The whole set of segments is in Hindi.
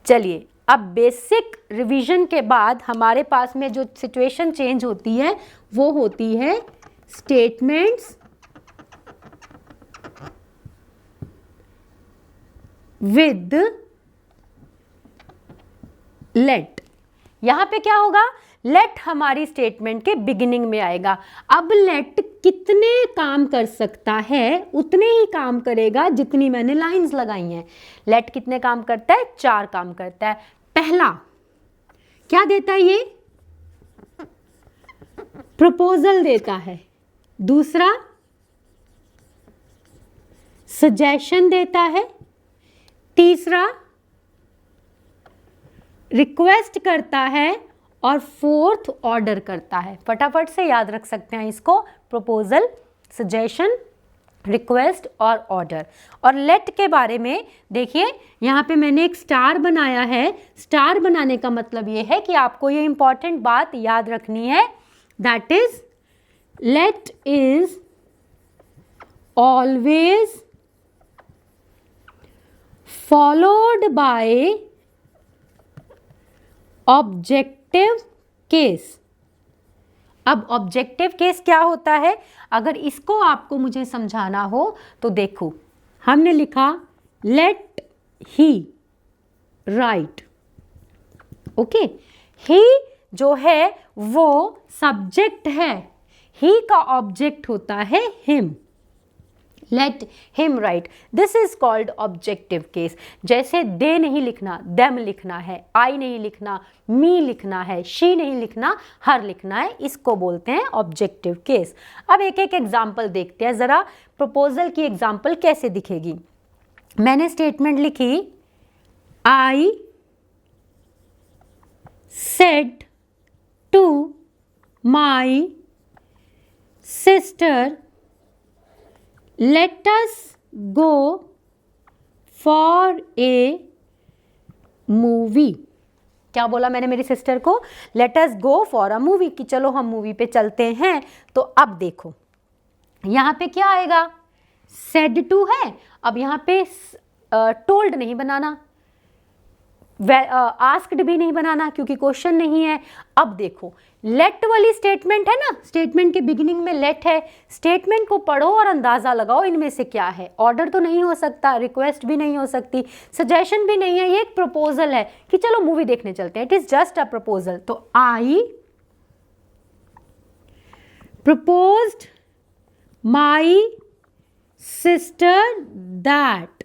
चलिए, अब बेसिक रिवीजन के बाद हमारे पास में जो सिचुएशन चेंज होती है वो होती है स्टेटमेंट्स विद लेट। यहां पे क्या होगा, लेट हमारी स्टेटमेंट के बिगिनिंग में आएगा। अब लेट कितने काम कर सकता है, उतने ही काम करेगा जितनी मैंने लाइंस लगाई हैं। लेट कितने काम करता है, 4 काम करता है। पहला क्या देता है, ये प्रपोजल देता है। दूसरा सजेशन देता है। तीसरा रिक्वेस्ट करता है और फोर्थ ऑर्डर करता है। फटाफट से याद रख सकते हैं इसको, प्रपोजल, सजेशन, रिक्वेस्ट और ऑर्डर। और लेट के बारे में देखिए, यहाँ पे मैंने एक स्टार बनाया है। स्टार बनाने का मतलब ये है कि आपको ये इंपॉर्टेंट बात याद रखनी है, that is let is always followed by objective case. अब ऑब्जेक्टिव केस क्या होता है, अगर इसको आपको मुझे समझाना हो तो देखो, हमने लिखा लेट ही राइट। ओके, ही जो है वो सब्जेक्ट है, ही का ऑब्जेक्ट होता है him. Let him right, this is called objective case. जैसे दे नहीं लिखना, देम लिखना है, आई नहीं लिखना, मी लिखना है, शी नहीं लिखना, हर लिखना है, इसको बोलते हैं ऑब्जेक्टिव केस। अब एक एक एग्जाम्पल देखते हैं जरा, प्रपोजल की एग्जाम्पल कैसे दिखेगी। मैंने स्टेटमेंट लिखी, I said to my sister let us go for a movie। क्या बोला मैंने मेरी सिस्टर को, let us go for a movie, कि चलो हम मूवी पे चलते हैं। तो अब देखो यहाँ पे क्या आएगा, said to है। अब यहाँ पे told नहीं बनाना, आस्क्ड भी नहीं बनाना क्योंकि क्वेश्चन नहीं है। अब देखो लेट वाली स्टेटमेंट है ना, स्टेटमेंट के बिगिनिंग में लेट है। स्टेटमेंट को पढ़ो और अंदाजा लगाओ इनमें से क्या है। ऑर्डर तो नहीं हो सकता, रिक्वेस्ट भी नहीं हो सकती, सजेशन भी नहीं है, ये एक प्रपोजल है कि चलो मूवी देखने चलते हैं। It is just a proposal. तो आई प्रपोज्ड माई सिस्टर दैट।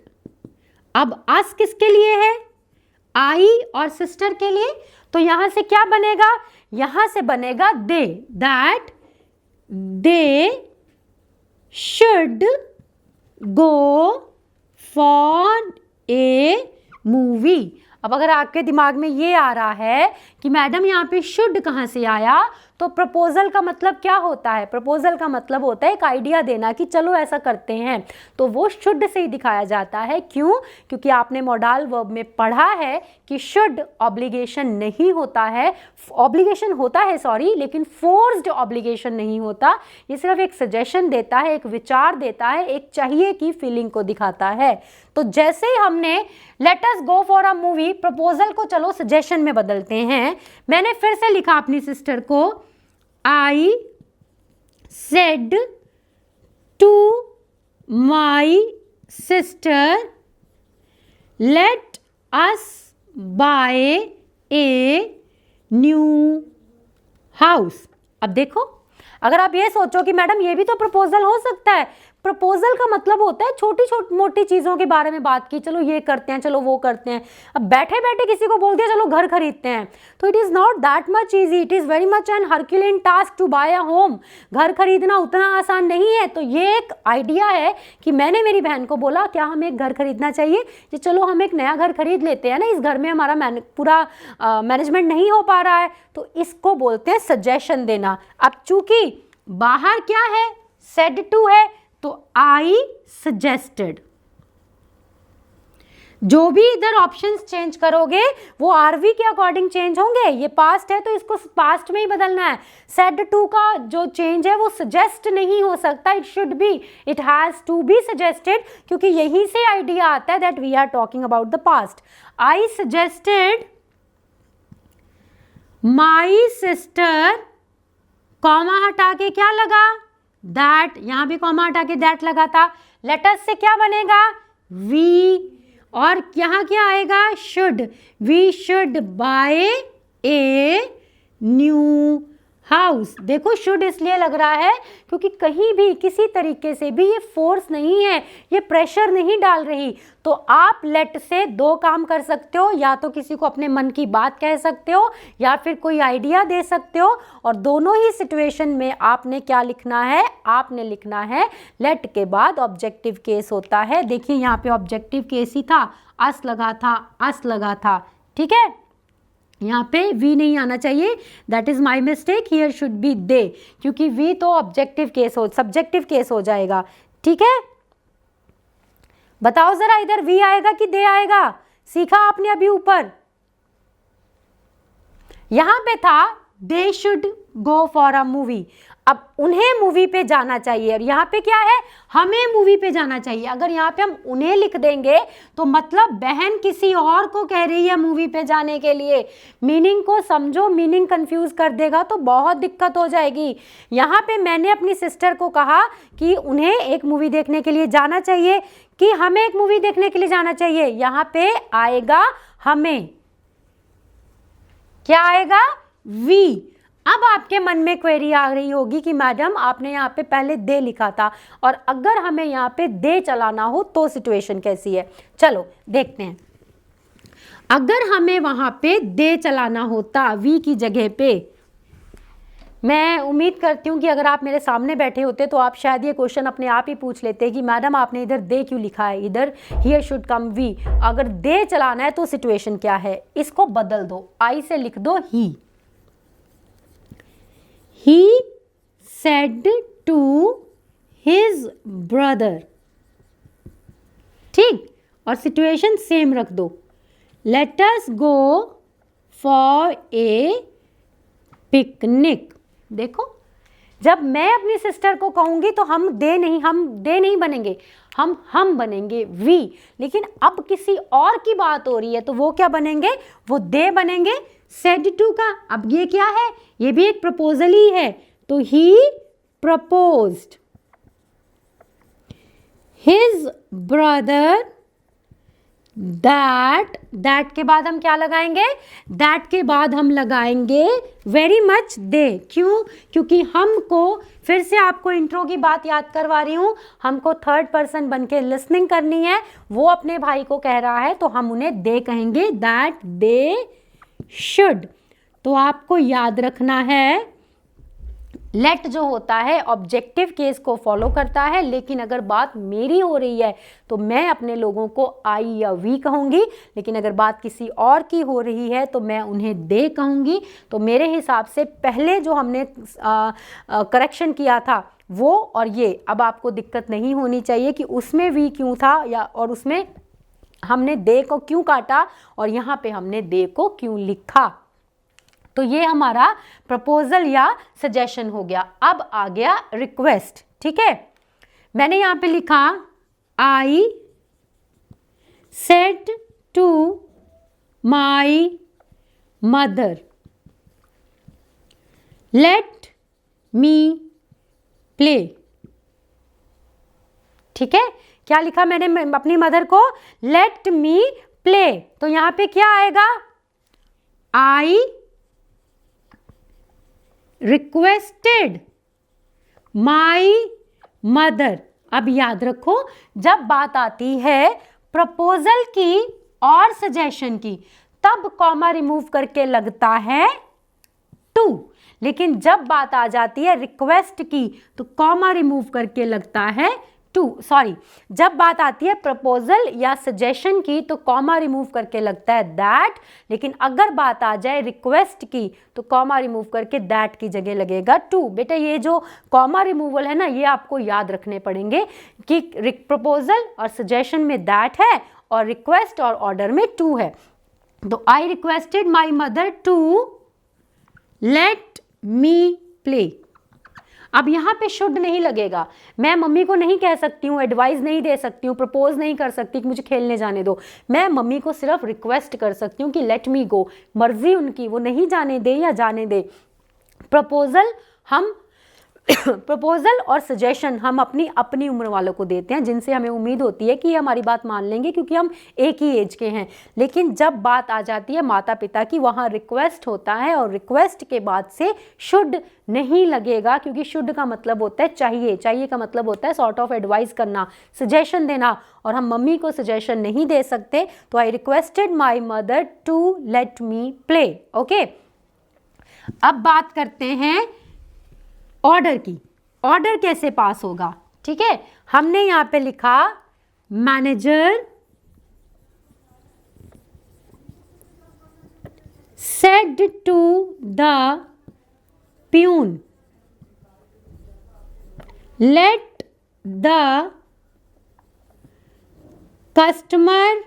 अब आस्क किसके लिए है, आई और सिस्टर के लिए। तो यहां से क्या बनेगा, यहां से बनेगा they, that they should go for a movie. अब अगर आपके दिमाग में ये आ रहा है कि मैडम यहाँ पे शुड कहाँ से आया, तो प्रपोजल का मतलब क्या होता है, प्रपोजल का मतलब होता है एक आइडिया देना कि चलो ऐसा करते हैं। तो वो शुड से ही दिखाया जाता है। क्यों, क्योंकि आपने मॉडल वर्ब में पढ़ा है कि शुड ऑब्लिगेशन नहीं होता है, ऑब्लिगेशन होता है सॉरी, लेकिन फोर्स्ड ऑब्लिगेशन नहीं होता। ये सिर्फ एक सजेशन देता है, एक विचार देता है, एक चाहिए की फीलिंग को दिखाता है। तो जैसे ही हमने let us go for a movie, proposal को चलो सजेशन में बदलते हैं। मैंने फिर से लिखा अपनी सिस्टर को, I said to my sister let us buy a new house। अब देखो, अगर आप ये सोचो कि मैडम ये भी तो प्रपोजल हो सकता है, प्रपोजल का मतलब होता है छोटी छोटी मोटी चीज़ों के बारे में बात की, चलो ये करते हैं, चलो वो करते हैं। अब बैठे बैठे किसी को बोल दिया चलो घर खरीदते हैं, तो it is not that much easy, it is very much an herculean task to buy a home. घर खरीदना उतना आसान नहीं है। तो ये एक आइडिया है कि मैंने मेरी बहन को बोला क्या हमें एक घर खरीदना चाहिए, कि चलो हम एक नया घर खरीद लेते हैं ना, इस घर में हमारा पूरा मैनेजमेंट नहीं हो पा रहा है। तो इसको बोलते हैं सजेशन देना। अब चूंकि बाहर क्या है, सेड टू है, तो आई सजेस्टेड जो भी इधर ऑप्शंस चेंज करोगे वो आरवी के अकॉर्डिंग चेंज होंगे। ये पास्ट है तो इसको पास्ट में ही बदलना है। सेड टू का जो चेंज है वो सजेस्ट नहीं हो सकता, it should be, it has to be suggested, क्योंकि यहीं से आइडिया आता है that we are talking about the past. I suggested my sister, comma हटा के क्या लगा, दैट, यहां भी कॉमा हटा के दैट लगा था। लेटस से क्या बनेगा, वी, और यहां क्या आएगा, should, we should buy a new house. देखो शुड इसलिए लग रहा है क्योंकि कहीं भी किसी तरीके से भी ये फोर्स नहीं है, ये प्रेशर नहीं डाल रही। तो आप लेट से दो काम कर सकते हो, या तो किसी को अपने मन की बात कह सकते हो या फिर कोई आइडिया दे सकते हो, और दोनों ही सिचुएशन में आपने क्या लिखना है, आपने लिखना है लेट के बाद ऑब्जेक्टिव केस होता है। देखिए यहाँ पे ऑब्जेक्टिव केस ही था, अस लगा था, अस लगा था, ठीक है। यहाँ पे वी नहीं आना चाहिए, that is my mistake, here should be they, क्योंकि वी तो ऑब्जेक्टिव केस हो, सब्जेक्टिव केस हो जाएगा, ठीक है। बताओ जरा इधर वी आएगा कि दे आएगा, सीखा आपने अभी ऊपर। यहां पे था दे should go for a movie, अब उन्हें मूवी पे जाना चाहिए, और यहाँ पे क्या है, हमें मूवी पे जाना चाहिए। अगर यहाँ पे हम उन्हें लिख देंगे तो मतलब बहन किसी और को कह रही है मूवी पे जाने के लिए। मीनिंग को समझो, मीनिंग कंफ्यूज कर देगा तो बहुत दिक्कत हो जाएगी। यहाँ पे मैंने अपनी सिस्टर को कहा कि उन्हें एक मूवी देखने के लिए जाना चाहिए, कि हमें एक मूवी देखने के लिए जाना चाहिए। यहाँ पे आएगा हमें, क्या आएगा, वी। अब आपके मन में क्वेरी आ रही होगी कि मैडम आपने यहाँ पे पहले दे लिखा था, और अगर हमें यहाँ पे दे चलाना हो तो सिचुएशन कैसी है, चलो देखते हैं। अगर हमें वहां पे दे चलाना होता वी की जगह पे, मैं उम्मीद करती हूँ कि अगर आप मेरे सामने बैठे होते तो आप शायद ये क्वेश्चन अपने आप ही पूछ लेते कि मैडम आपने इधर दे क्यों लिखा है, इधर हियर शुड कम वी। अगर दे चलाना है तो सिचुएशन क्या है, इसको बदल दो, आई से लिख दो ही। He said to his brother, ठीक, और सिचुएशन सेम रख दो, let us go for a picnic। देखो जब मैं अपनी सिस्टर को कहूंगी तो हम दे नहीं बनेंगे, हम बनेंगे वी। लेकिन अब किसी और की बात हो रही है तो वो क्या बनेंगे, वो दे बनेंगे। सेड टू का अब ये क्या है, ये भी एक प्रपोजल ही है, तो ही प्रपोज्ड हिज ब्रदर दैट के बाद हम क्या लगाएंगे, दैट के बाद हम लगाएंगे वेरी मच दे। क्यों, क्योंकि हमको, फिर से आपको इंट्रो की बात याद करवा रही हूँ, हमको थर्ड पर्सन बन के लिसनिंग करनी है। वो अपने भाई को कह रहा है तो हम उन्हें दे कहेंगे, दैट दे शुड। तो आपको याद रखना है लेट जो होता है ऑब्जेक्टिव केस को फॉलो करता है, लेकिन अगर बात मेरी हो रही है तो मैं अपने लोगों को आई या वी कहूँगी, लेकिन अगर बात किसी और की हो रही है तो मैं उन्हें दे कहूँगी। तो मेरे हिसाब से पहले जो हमने करेक्शन किया था वो और ये, अब आपको दिक्कत नहीं होनी चाहिए कि उसमें वी क्यों था, या और उसमें हमने दे को क्यों काटा और यहाँ पे हमने दे को क्यों लिखा। तो ये हमारा प्रपोजल या सजेशन हो गया। अब आ गया रिक्वेस्ट, ठीक है। मैंने यहाँ पे लिखा I said to my mother let me play, ठीक है। क्या लिखा मैंने अपनी मदर को, लेट मी प्ले। तो यहाँ पे क्या आएगा, आई रिक्वेस्टेड माई मदर। अब याद रखो जब बात आती है प्रपोजल की और सजेशन की तब कॉमा रिमूव करके लगता है टू, लेकिन जब बात आ जाती है रिक्वेस्ट की तो कॉमा रिमूव करके लगता है टू, सॉरी, जब बात आती है प्रपोजल या सजेशन की तो कॉमा रिमूव करके लगता है दैट, लेकिन अगर बात आ जाए रिक्वेस्ट की तो कॉमा रिमूव करके दैट की जगह लगेगा टू। बेटा ये जो कॉमा रिमूवल है ना, ये आपको याद रखने पड़ेंगे कि प्रपोजल और सजेशन में दैट है और रिक्वेस्ट और ऑर्डर में टू है। तो I requested my mother to let me play. अब यहाँ पे शुड नहीं लगेगा, मैं मम्मी को नहीं कह सकती हूँ, एडवाइस नहीं दे सकती हूँ, प्रपोज नहीं कर सकती कि मुझे खेलने जाने दो। मैं मम्मी को सिर्फ रिक्वेस्ट कर सकती हूँ कि लेट मी गो, मर्जी उनकी, वो नहीं जाने दे या जाने दे। प्रपोजल हम प्रपोजल और सजेशन हम अपनी उम्र वालों को देते हैं, जिनसे हमें उम्मीद होती है कि ये हमारी बात मान लेंगे क्योंकि हम एक ही एज के हैं। लेकिन जब बात आ जाती है माता पिता की, वहाँ रिक्वेस्ट होता है और रिक्वेस्ट के बाद से शुड नहीं लगेगा, क्योंकि शुड का मतलब होता है चाहिए, चाहिए का मतलब होता है सॉर्ट ऑफ एडवाइस करना, सजेशन देना, और हम मम्मी को सजेशन नहीं दे सकते। तो I requested my mother to let me play. Okay, अब बात करते हैं ऑर्डर की। ऑर्डर कैसे पास होगा? ठीक है, हमने यहां पे लिखा manager said to the peon let the customer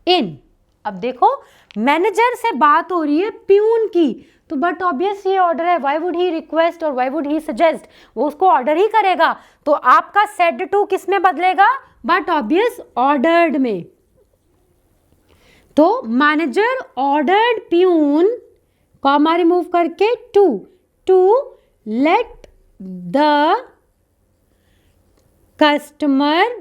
in. अब देखो, मैनेजर से बात हो रही है प्यून की, तो बट ऑब्वियस ये ऑर्डर है, वाई वुड ही रिक्वेस्ट और वाई वुड ही सजेस्ट, वो उसको ऑर्डर ही करेगा। तो आपका सेड टू किस में बदलेगा? बट ऑब्वियस ऑर्डर्ड में। तो manager ordered peon, comma remove करके to let the customer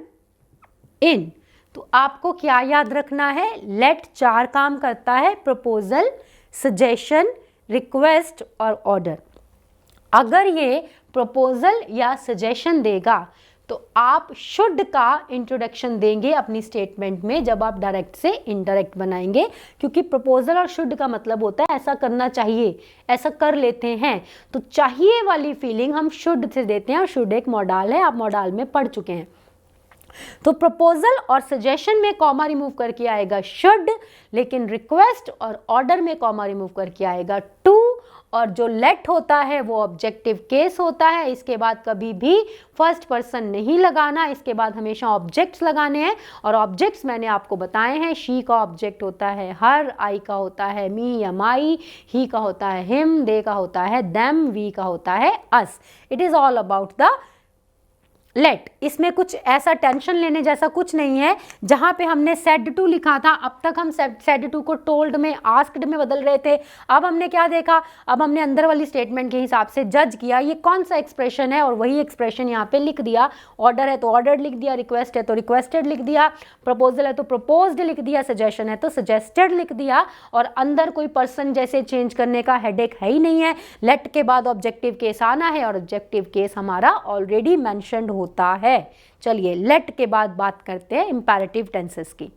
in. तो आपको क्या याद रखना है? लेट 4 काम करता है, प्रपोजल, सजेशन, रिक्वेस्ट और ऑर्डर। अगर ये प्रपोजल या सजेशन देगा तो आप शुड का इंट्रोडक्शन देंगे अपनी स्टेटमेंट में जब आप डायरेक्ट से इनडायरेक्ट बनाएंगे, क्योंकि प्रपोजल और शुड का मतलब होता है ऐसा करना चाहिए, ऐसा कर लेते हैं। तो चाहिए वाली फीलिंग हम शुड से देते हैं, और शुड एक मॉडल है, आप मॉडल में पढ़ चुके हैं। तो प्रपोजल और सजेशन में कॉमा रिमूव करके आएगा शुड, लेकिन रिक्वेस्ट और ऑर्डर में कॉमा रिमूव करके आएगा टू, और जो लेट होता है वो ऑब्जेक्टिव केस होता है। इसके बाद कभी भी फर्स्ट पर्सन नहीं लगाना, इसके बाद हमेशा ऑब्जेक्ट्स लगाने हैं, और ऑब्जेक्ट्स मैंने आपको बताए हैं। शी का ऑब्जेक्ट होता है हर, आई का होता है मी या माई, ही का होता है हिम, दे का होता है देम, वी का होता है us. It is all about the let. इसमें कुछ ऐसा टेंशन लेने जैसा कुछ नहीं है। जहां पे हमने सेड टू लिखा था, अब तक हम सेड टू को टोल्ड में, आस्क्ड में बदल रहे थे। अब हमने क्या देखा? अब हमने अंदर वाली स्टेटमेंट के हिसाब से जज किया ये कौन सा एक्सप्रेशन है, और वही एक्सप्रेशन यहाँ पे लिख दिया। ऑर्डर है तो ऑर्डर्ड लिख दिया, रिक्वेस्ट है तो रिक्वेस्टेड लिख दिया, प्रपोजल है तो प्रपोज्ड लिख दिया, सजेशन है तो सजेस्टेड लिख दिया, और अंदर कोई पर्सन जैसे चेंज करने का हेडेक है ही नहीं है। लेट के बाद ऑब्जेक्टिव केस आना है, और ऑब्जेक्टिव केस हमारा ऑलरेडी मेंशन्ड होता है। चलिए लेट के बाद बात करते हैं इंपैरेटिव टेंसेस की।